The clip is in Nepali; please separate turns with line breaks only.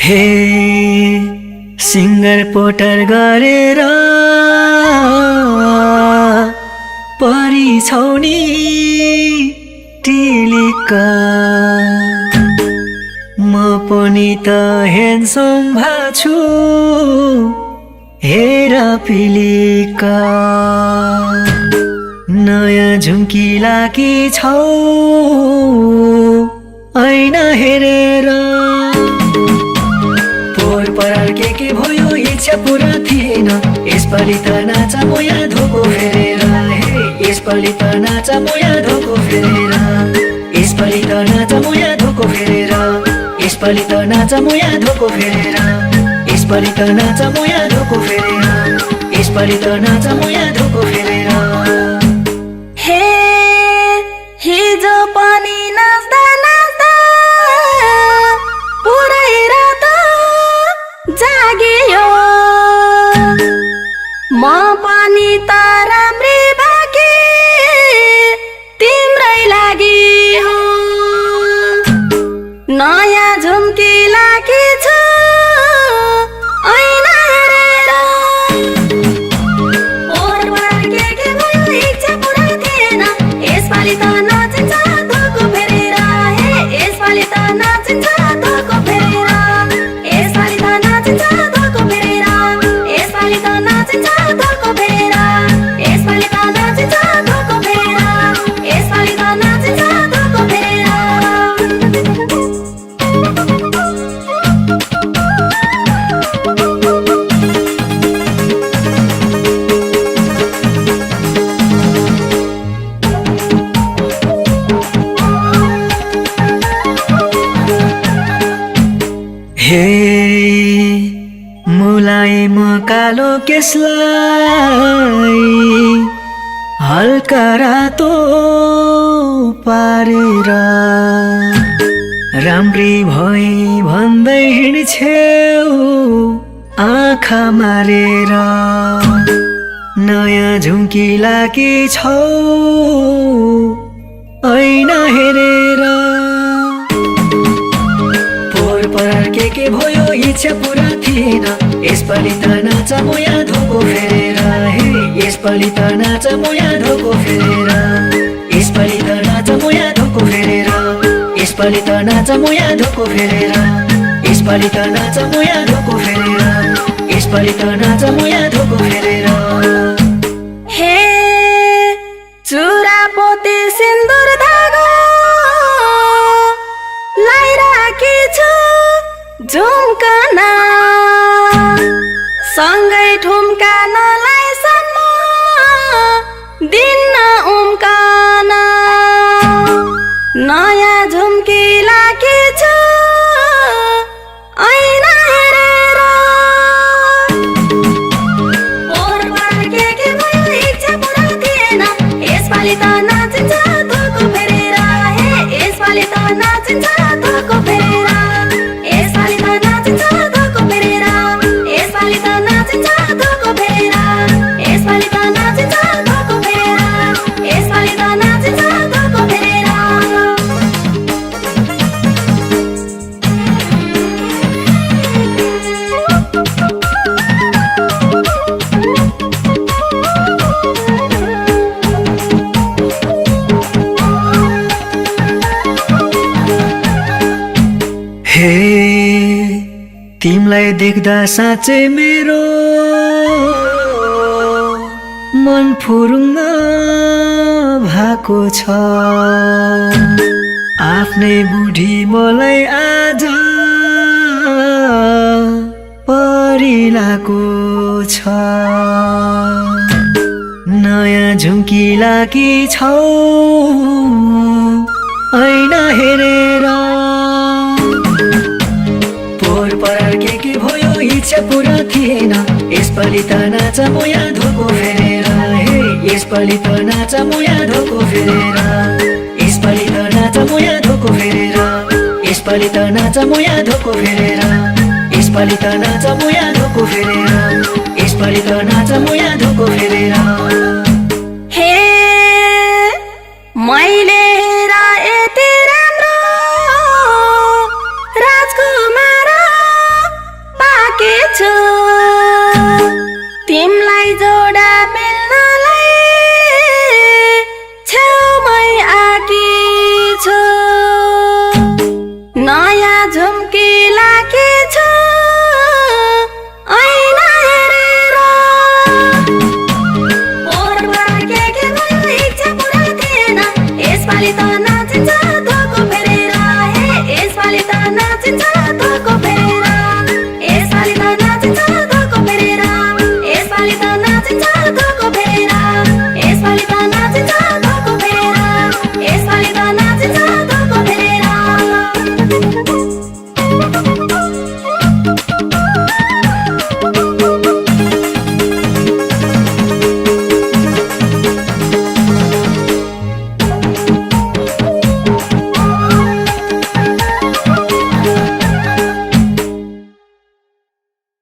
हे सिङ्गर पोटर गरेर परिछौनी टिलिका म पनि त ह्यान्डसम भाछु हेर पिलिका नयाँ झुम्की लागी छौ ऐना हेरेर पोहोर परार के भयो इच्छा पुरा थिएन यसपालि त नाचा मोया धोको फेरेर हे यसपालि त नाचा मोया धोको फेरेर यसपालि त नाचा मोया धोको फेरेर यसपालि त नाचा मोया धोको फेरेर यसपालि त नाचा मोया धोको फेरेर यसपालि त नाचा मोया धोको फेरेर
हे हिजो पनि नाच्दा नाच्दा पुरै रात जागियो म पनि त राम्री भाकी तिम्रै लागि हो नयाँ झुम्की लागी छ ऐना हेरेर पोहोर परार के भयो इच्छा पुरा थिएन यसपालि त नाचिन्छ धोको फेरेर हे यसपालि त नाचिन्छ धोको फेरेर यसपालि त नाचिन्छ धोको फेरेर यसपालि त नाचिन्छ धोको फेरेर यसपालि त नाचिन्छ धोको फेरेर यसपालि त नाचिन्छ धोको फेरेर
हे मुलायम कालो केसलाई हल्का रातो पारेर राम्री भई भन्दै हिँड्छेउ आँखा मारेर नयाँ झुम्की लागी छौ ऐना हेरेर पोहोर परार के भयो इच्छा पुरा थिएन यसपालि त नाचा मोया धोको फेरेर हे यसपालि त नाचा मोया धोको फेरेर यसपालि त नाचा मोया धोको फेरेर यसपालि त नाचा मोया धोको फेरेर यसपालि त नाचा मोया धोको फेरेर यसपालि त नाचा मोया धोको फेरेर
हे चुरा पोते सिन्दुर धागो लाइराखी छु झुम्कना सँगै ठुम्का नलाइसम्म दिन्न उम्कन नयाँ झुम्की लागी छु ऐना हेरेर पोहोर परार के भयो इच्छा पुरा थिएन यसपालि त नाचिन्छ धोको फेरेर हे यसपालि त नाचिन्छ धोको फेरेर यसपालि त नाचिन्छ धोको फेरेर यसपालि त नाचिन्छ धोको फेरेर यसपालि त नाचिन्छ धोको फेरेर यसपालि त नाचिन्छ धोको फेरेर
हे तिमलाई देख्दा साँच्चै मेरो मन फुरुङ्ग भएको छ आफ्नै बुढी मलाई आज परिलाको छ नयाँ झुम्की लागी छौ ऐना हेरेर पोहोर परार के भयो इच्छा पुरा थिएन यसपालि त नाचा मोया धोको फेरेर हे यसपालि त नाचा मोया धोको फेरेर यसपालि त नाचा मोया धोको फेरेर यसपालि त नाचा मोया धोको फेरेर यसपालि त नाचा मोया धोको फेरेर यसपालि त नाचा मोया धोको फेरेर
हे मैले